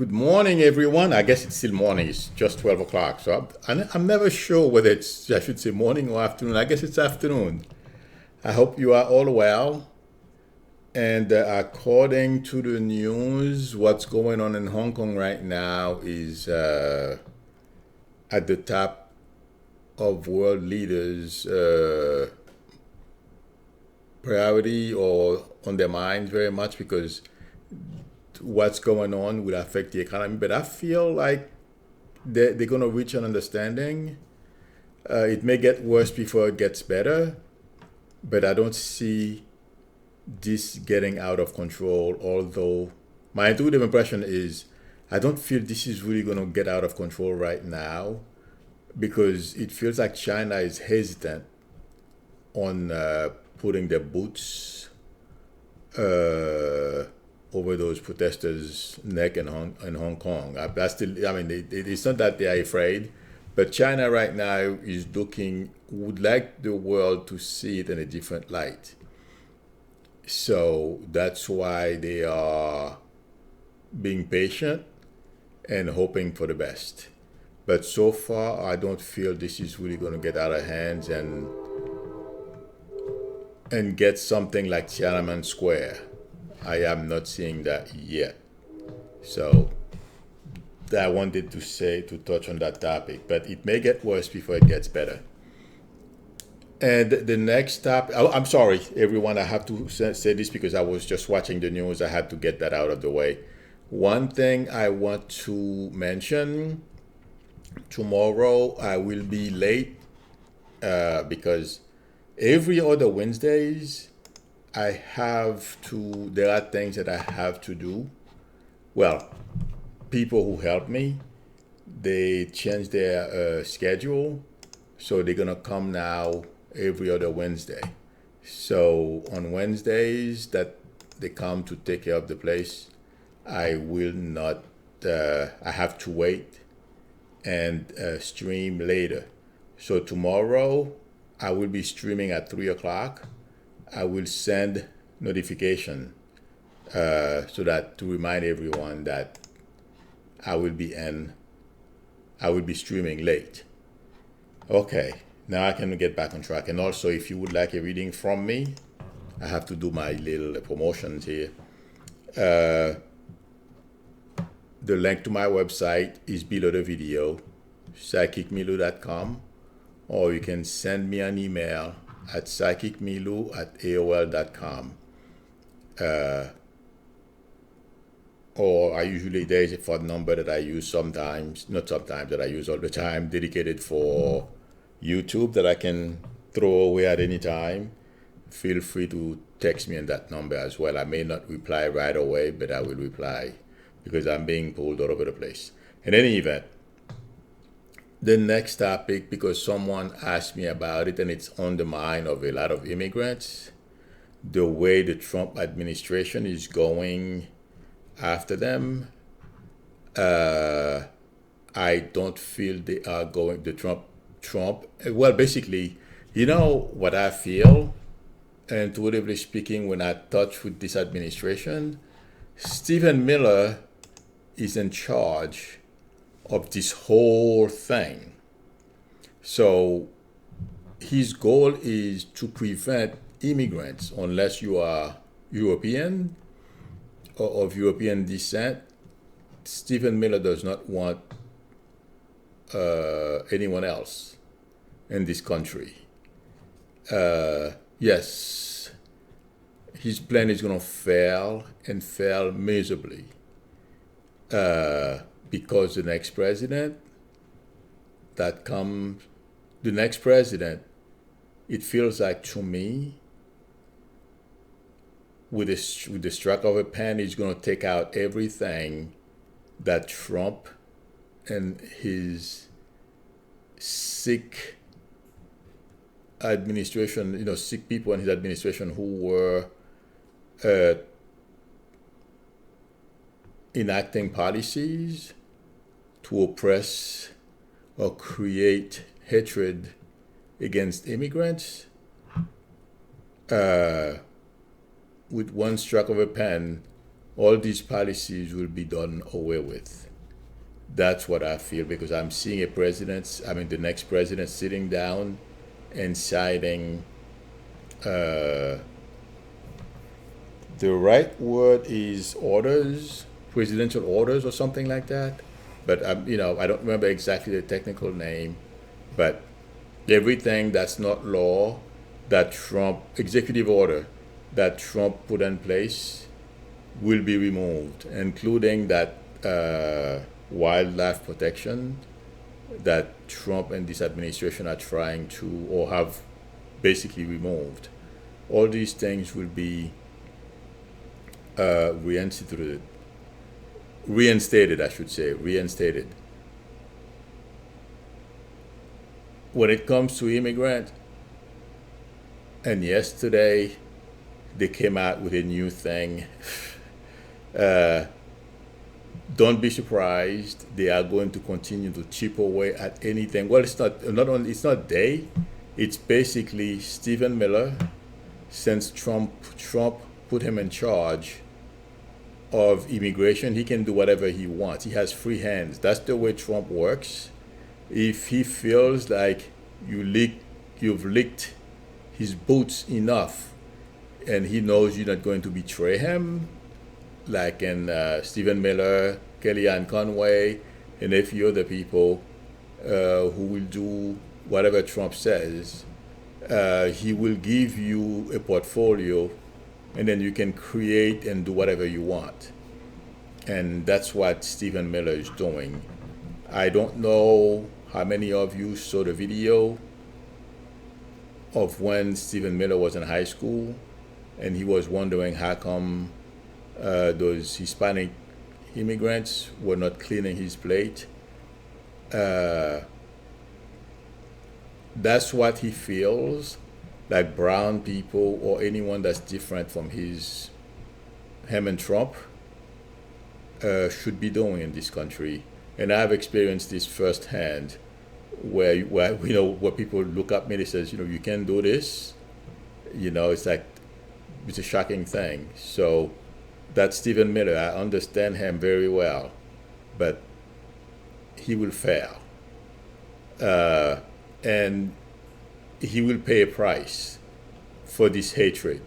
Good morning, everyone. I guess it's still morning. It's just 12 o'clock. So I'm never sure whether I should say morning or afternoon. I guess it's afternoon. I hope you are all well. And according to the news, what's going on in Hong Kong right now is at the top of world leaders' priority or on their minds very much because what's going on will affect the economy. But I feel like they're going to reach an understanding. It may get worse before it gets better, but I don't see this getting out of control. Although my intuitive impression is I don't feel this is really going to get out of control right now because it feels like China is hesitant on putting their boots over those protesters' neck in Hong Kong. I mean, it's not that they are afraid, but China right now is would like the world to see it in a different light. So that's why they are being patient and hoping for the best. But so far, I don't feel this is really going to get out of hands and get something like Tiananmen Square. I am not seeing that yet. So I wanted to touch on that topic, but it may get worse before it gets better. And the next topic, I'm sorry, everyone, I have to say this because I was just watching the news. I had to get that out of the way. One thing I want to mention, tomorrow I will be late because every other Wednesdays, there are things that I have to do. Well, people who help me, they change their schedule. So they're going to come now every other Wednesday. So on Wednesdays that they come to take care of the place, I will not, I have to wait and stream later. So tomorrow I will be streaming at 3 o'clock. I will send notification so that to remind everyone that I will be streaming late. Okay, now I can get back on track. And also, if you would like a reading from me, I have to do my little promotions here. The link to my website is below the video, psychicmilu.com, or you can send me an email at psychicmilu@aol.com. Or there's a phone number that I use sometimes, not sometimes, that I use all the time, dedicated for YouTube that I can throw away at any time. Feel free to text me on that number as well. I may not reply right away, but I will reply because I'm being pulled all over the place. In any event, the next topic, because someone asked me about it and it's on the mind of a lot of immigrants, the way the Trump administration is going after them. I don't feel they are going, well, basically, you know what I feel, intuitively speaking, when I touch with this administration, Stephen Miller is in charge of this whole thing. So his goal is to prevent immigrants, unless you are European or of European descent. Stephen Miller does not want anyone else in this country. Yes, his plan is going to fail and fail miserably because the next president, it feels like to me, with the stroke of a pen, he's going to take out everything that Trump and his sick administration, sick people in his administration who were enacting policies to oppress or create hatred against immigrants. With one stroke of a pen, all these policies will be done away with. That's what I feel, because I'm seeing the next president sitting down and signing, uh, the right word is orders, presidential orders or something like that. But I don't remember exactly the technical name. But everything that's not law, that Trump executive order that Trump put in place will be removed, including that wildlife protection that Trump and this administration are trying to, or have basically removed. All these things will be reinstated, I should say, reinstated. When it comes to immigrants, and yesterday they came out with a new thing. Uh, don't be surprised. They are going to continue to chip away at anything. Well, it's not they. It's basically Stephen Miller, since Trump put him in charge of immigration, he can do whatever he wants. He has free hands. That's the way Trump works. If he feels like you've licked his boots enough, and he knows you're not going to betray him, like in Stephen Miller, Kellyanne Conway, and a few other people who will do whatever Trump says, he will give you a portfolio, and then you can create and do whatever you want. And that's what Stephen Miller is doing. I don't know how many of you saw the video of when Stephen Miller was in high school, and he was wondering how come those Hispanic immigrants were not cleaning his plate. That's what he feels like brown people or anyone that's different from him and Trump should be doing in this country. And I've experienced this firsthand, where people look at me and they says, you can do this. It's like, it's a shocking thing. So that's Stephen Miller. I understand him very well, but he will fail. And he will pay a price for this hatred.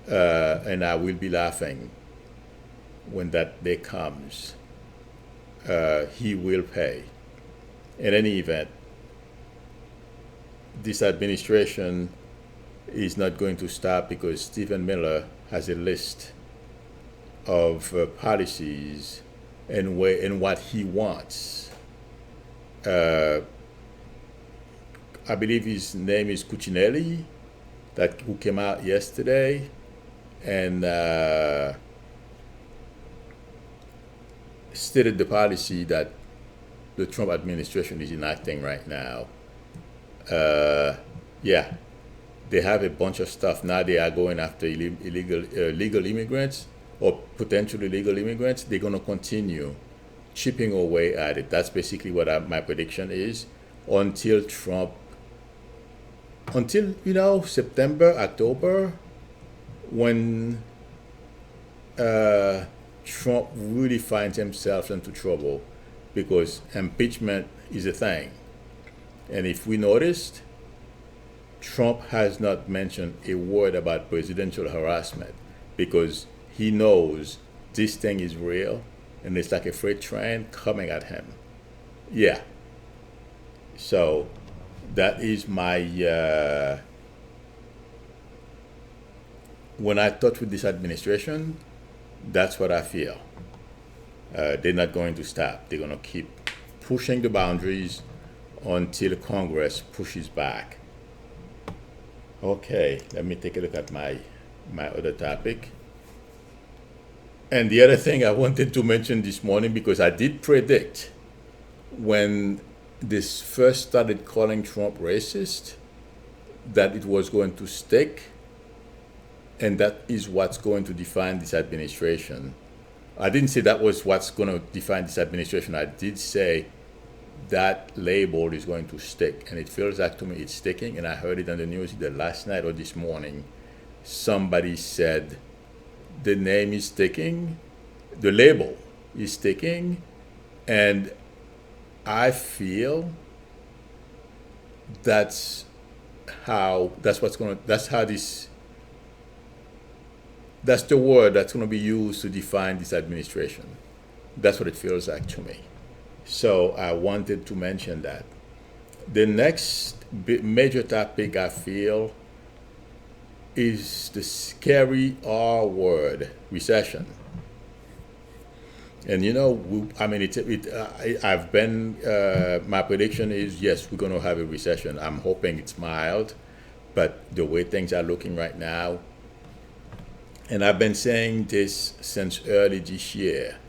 And I will be laughing when that day comes. He will pay. In any event, this administration is not going to stop, because Stephen Miller has a list of policies and what he wants. I believe his name is Cuccinelli, who came out yesterday and stated the policy that the Trump administration is enacting right now. Yeah, they have a bunch of stuff. Now they are going after legal immigrants, or potentially illegal immigrants. They're going to continue chipping away at it. That's basically what my prediction is, until September, October, when Trump really finds himself into trouble, because impeachment is a thing. And if we noticed, Trump has not mentioned a word about presidential harassment, because he knows this thing is real and it's like a freight train coming at him. Yeah. So that is my when I touch with this administration, that's what I feel. They're not going to stop. They're going to keep pushing the boundaries until Congress pushes back. Okay, let me take a look at my other topic. And the other thing I wanted to mention this morning, because I did predict when this first started calling Trump racist, that it was going to stick, and that is what's going to define this administration. I didn't say that was what's going to define this administration. I did say that label is going to stick, and it feels like to me it's sticking. And I heard it on the news either last night or this morning. Somebody said the name is sticking, the label is sticking, and I feel that's that's the word that's gonna be used to define this administration. That's what it feels like to me. So I wanted to mention that. The next major topic I feel is the scary R word, recession. And I mean, I've been, my prediction is yes, we're going to have a recession. I'm hoping it's mild, but the way things are looking right now, and I've been saying this since early this year,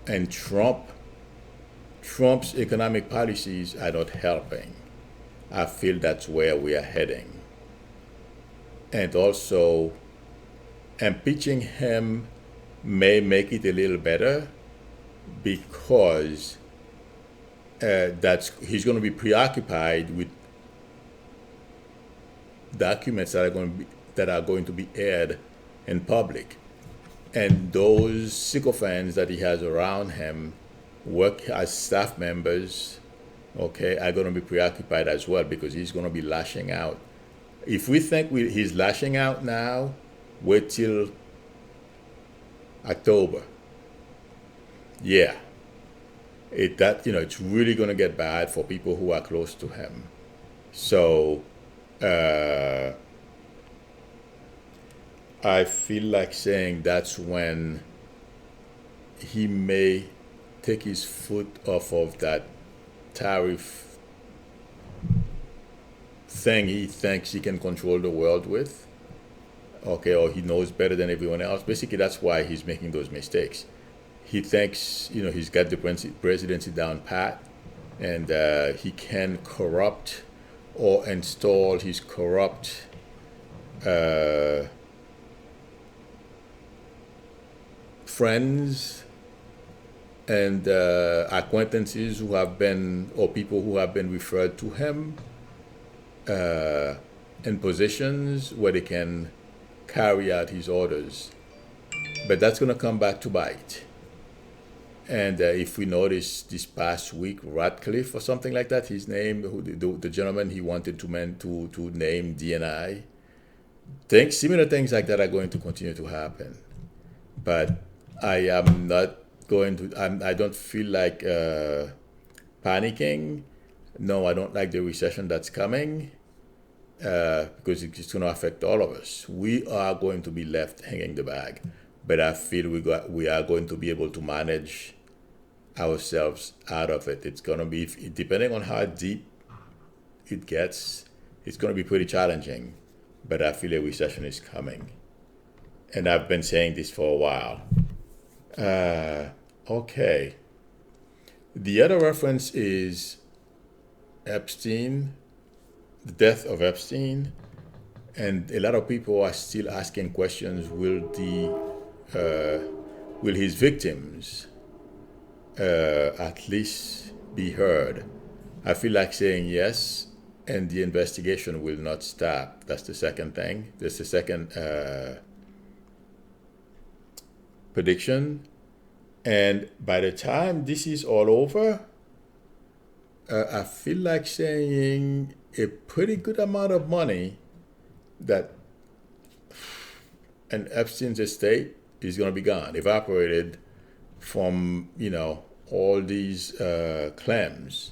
and Trump's economic policies are not helping. I feel that's where we are heading. And also, impeaching him may make it a little better because that's he's going to be preoccupied with documents that are going to be aired in public, and those sycophants that he has around him work as staff members. Okay, are going to be preoccupied as well because he's going to be lashing out. If we think he's lashing out now, wait till October. Yeah, it's really going to get bad for people who are close to him. So I feel like saying that's when he may take his foot off of that tariff thing he thinks he can control the world with. Okay, or he knows better than everyone else. Basically, that's why he's making those mistakes. He thinks, he's got the presidency down pat, and he can corrupt or install his corrupt friends and acquaintances who have been, or people who have been referred to him in positions where they can carry out his orders. But that's going to come back to bite. And if we notice this past week, Ratcliffe or something like that, his name, the gentleman he wanted to name DNI, similar things like that are going to continue to happen. But I am not going to, I don't feel like panicking. No, I don't like the recession that's coming because it's going to affect all of us. We are going to be left hanging the bag. But I feel we are going to be able to manage ourselves out of it. It's going to be, depending on how deep it gets, it's going to be pretty challenging. But I feel a recession is coming. And I've been saying this for a while. Okay. The other reference is Epstein, the death of Epstein. And a lot of people are still asking questions. Will his victims at least be heard? I feel like saying yes, and the investigation will not stop. That's the second thing. That's the second prediction. And by the time this is all over, I feel like saying a pretty good amount of money that an Epstein's estate is going to be gone, evaporated from, all these claims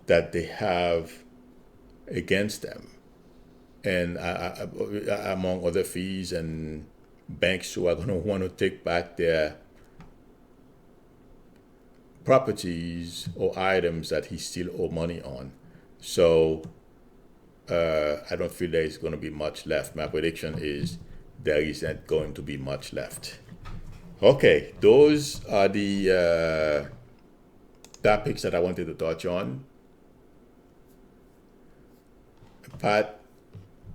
that they have against them. And among other fees and banks who are going to want to take back their properties or items that he still owe money on. So I don't feel there is going to be much left. My prediction is there isn't going to be much left. Okay, those are the topics that I wanted to touch on. Pat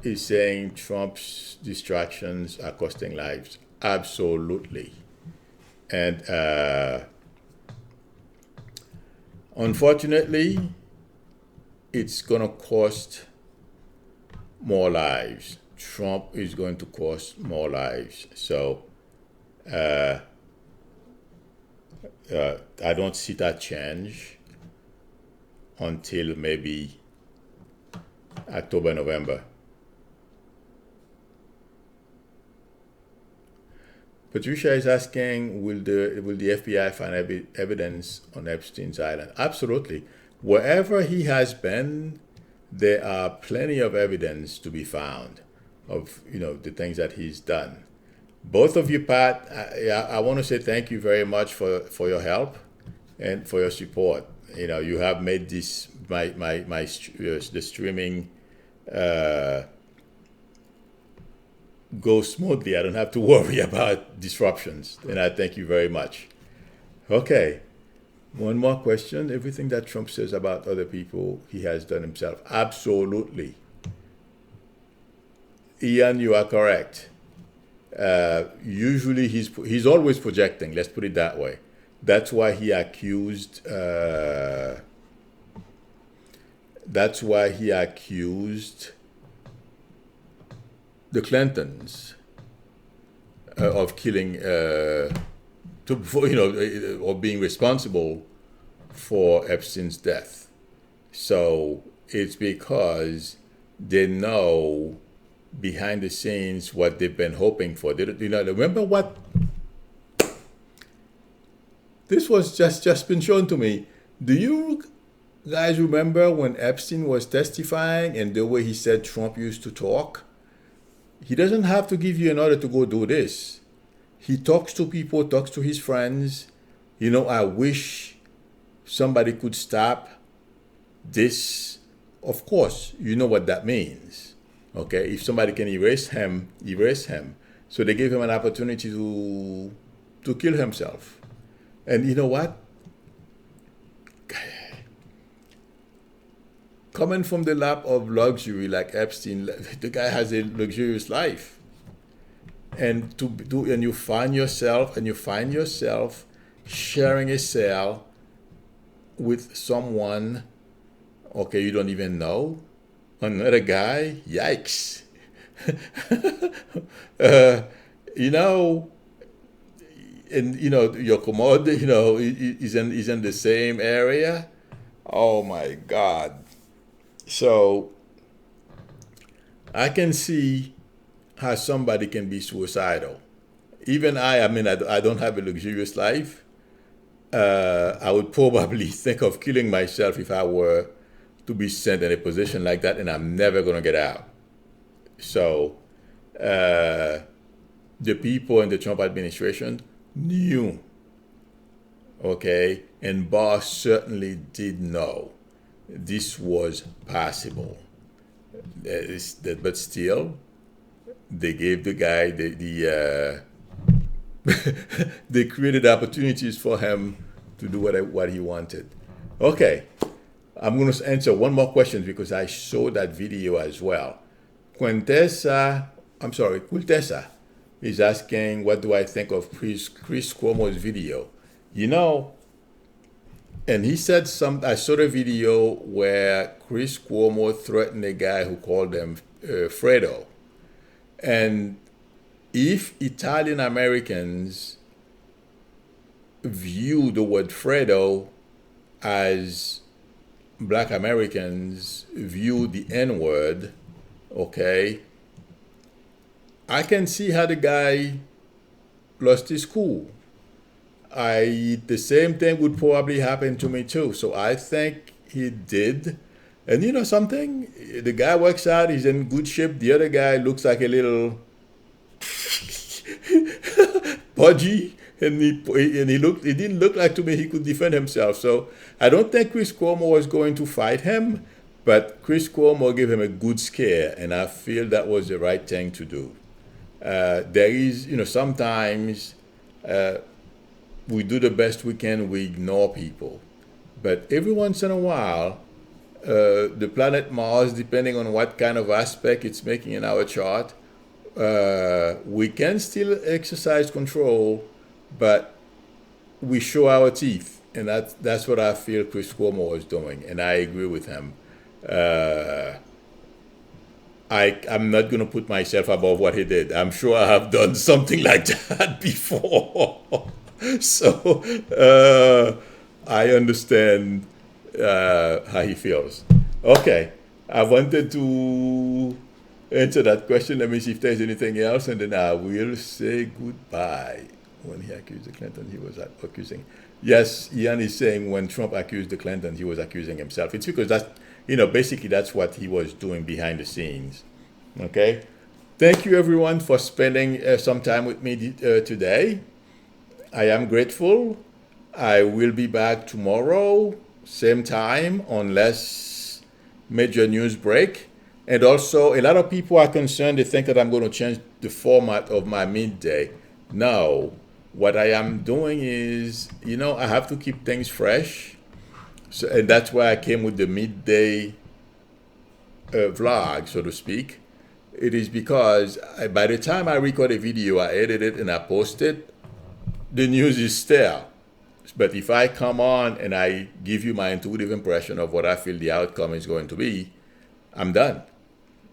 is saying Trump's distractions are costing lives. Absolutely. And unfortunately, it's going to cost more lives. Trump is going to cost more lives. So I don't see that change until maybe October, November. Patricia is asking, will the FBI find evidence on Epstein's island? Absolutely. Wherever he has been, there are plenty of evidence to be found of the things that he's done. Both of you, Pat, I want to say thank you very much for your help and for your support. You have made this the streaming go smoothly. I don't have to worry about disruptions, and I thank you very much. Okay, one more question. Everything that Trump says about other people, he has done himself. Absolutely. Ian, you are correct. Usually he's always projecting. Let's put it that way. That's why he accused. That's why he accused the Clintons of killing, or being responsible for Epstein's death. So it's because they know behind the scenes what they've been hoping for. Remember what? This was just been shown to me. Do you guys remember when Epstein was testifying and the way he said Trump used to talk? He doesn't have to give you an order to go do this. He talks to people, talks to his friends. I wish somebody could stop this. Of course, you know what that means. Okay, if somebody can erase him, erase him. So they gave him an opportunity to kill himself. And you know what? Coming from the lap of luxury like Epstein, the guy has a luxurious life. And you find yourself sharing a cell with someone, okay, you don't even know. Another guy, yikes. Your commode, is in the same area. Oh my God. So I can see how somebody can be suicidal. Even I don't have a luxurious life. I would probably think of killing myself if I were to be sent in a position like that, and I'm never going to get out. So the people in the Trump administration knew, okay, and Barr certainly did know this was possible. But still, they gave the guy they created opportunities for him to do what he wanted. Okay, I'm going to answer one more question because I saw that video as well. Quintessa is asking, what do I think of Chris Cuomo's video? And he said I saw the video where Chris Cuomo threatened a guy who called him Fredo. And if Italian Americans view the word Fredo as Black Americans view the N-word, okay, I can see how the guy lost his cool. The same thing would probably happen to me too. So I think he did. And you know something? The guy works out, he's in good shape. The other guy looks like a little pudgy. And he didn't look like to me he could defend himself. So I don't think Chris Cuomo was going to fight him, but Chris Cuomo gave him a good scare, and I feel that was the right thing to do. There is, sometimes we do the best we can, we ignore people. But every once in a while, the planet Mars, depending on what kind of aspect it's making in our chart, we can still exercise control, but we show our teeth. And that's what I feel Chris Cuomo was doing, and I agree with him. I'm not going to put myself above what he did. I'm sure I have done something like that before. So I understand how he feels. Okay, I wanted to answer that question. Let me see if there's anything else, and then I will say goodbye. When he accused the Clinton, he was accusing. Yes, Ian is saying when Trump accused the Clinton, he was accusing himself. It's because that's, basically that's what he was doing behind the scenes. Okay? Thank you everyone for spending some time with me today. I am grateful. I will be back tomorrow, same time, unless major news break. And also, a lot of people are concerned. They think that I'm going to change the format of my midday. No. What I am doing is, I have to keep things fresh. So, and that's why I came with the midday vlog, so to speak. It is because by the time I record a video, I edit it and I post it, the news is stale. But if I come on and I give you my intuitive impression of what I feel the outcome is going to be, I'm done.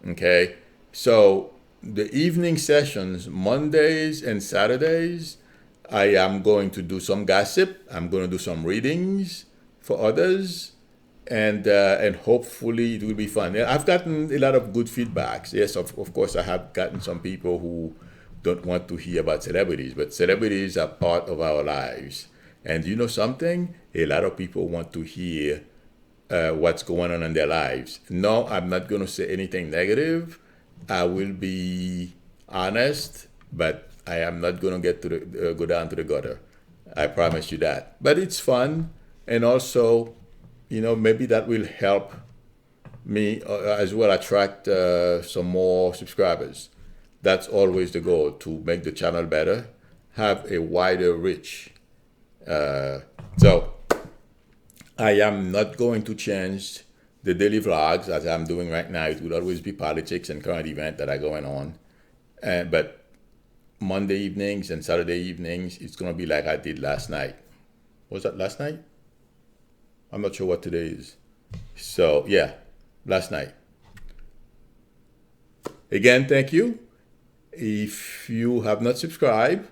Okay? So the evening sessions, Mondays and Saturdays, I am going to do some gossip. I'm going to do some readings for others, and hopefully it will be fun. I've gotten a lot of good feedbacks. Yes, of course, I have gotten some people who don't want to hear about celebrities, but celebrities are part of our lives. And you know something? A lot of people want to hear what's going on in their lives. No, I'm not going to say anything negative. I will be honest, but I am not going to get to go down to the gutter. I promise you that. But it's fun, and also, maybe that will help me as well attract some more subscribers. That's always the goal, to make the channel better, have a wider reach. So I am not going to change the daily vlogs as I'm doing right now. It will always be politics and current events that are going on. But Monday evenings and Saturday evenings, it's going to be like I did last night. Was that last night? I'm not sure what today is. So, yeah, last night. Again, thank you. If you have not subscribed,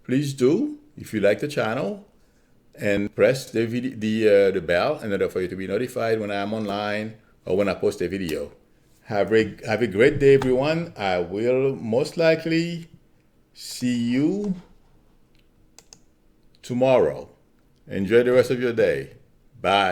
please do. If you like the channel, and press the bell in order for you to be notified when I'm online or when I post a video. Have a great day, everyone. I will most likely see you tomorrow. Enjoy the rest of your day. Bye.